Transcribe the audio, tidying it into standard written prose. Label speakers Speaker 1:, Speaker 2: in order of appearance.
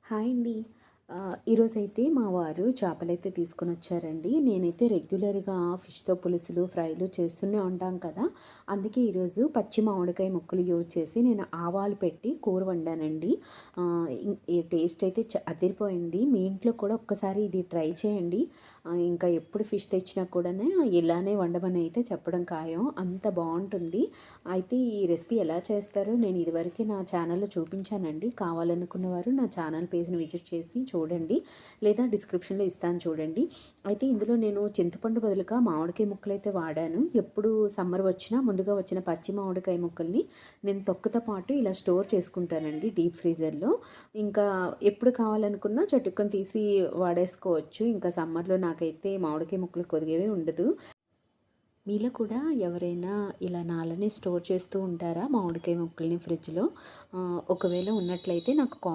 Speaker 1: Hi అండి. ఈరోజైతే మా వారు చేపలైతే తీసుకొనొచ్చారండి. నేనైతే రెగ్యులర్‌గా ఫిష్‌తో పులుసులు, ఫ్రైలు చేస్తూనే ఉంటాం కదా! అందుకే ఈరోజు పచ్చి మామిడికాయ ముక్కలు యూజ్ చేసి నేను ఆవాలు పెట్టి కూర వండానండి. ఈ టేస్ట్ అయితే అదిరిపోయింది. మీ ఇంట్లో కూడా ఒక్కసారి ఇది ట్రై చేయండి. ఇంకా ఎప్పుడు ఫిష్ తెచ్చినా కూడానే ఇలానే వండమని అయితే చెప్పడం ఖాయం. అంత బావుంటుంది. అయితే ఈ రెసిపీ ఎలా చేస్తారో నేను ఇదివరకే నా ఛానల్‌లో చూపించానండి. కావాలనుకున్న వారు నా ఛానల్ పేజ్‌ని విజిట్ చేసి చూడండి. లేదా డిస్క్రిప్షన్‌లో ఇస్తాను చూడండి. అయితే ఇందులో నేను చింతపండు బదులుగా మామిడికాయ ముక్కలైతే వాడాను. ఎప్పుడు సమ్మర్ వచ్చినా ముందుగా వచ్చిన పచ్చి మామిడికాయ ముక్కల్ని నేను తొక్కతో పాటు ఇలా స్టోర్ చేసుకుంటానండి డీప్ ఫ్రీజర్‌లో. ఇంకా ఎప్పుడు కావాలనుకున్నా చటుక్కని తీసి వాడేసుకోవచ్చు. ఇంకా సమ్మర్‌లో నాకైతే మామిడికాయ ముక్కలు కొరిగేవే ఉండదు. మీలో కూడా ఎవరైనా ఇలా నాలని స్టోర్ చేస్తూ ఉంటారా? మామిడికాయ ముక్కల్ని ఫ్రిడ్జ్‌లో? ఒకవేళ ఉన్నట్లయితే నాకు కామెంట్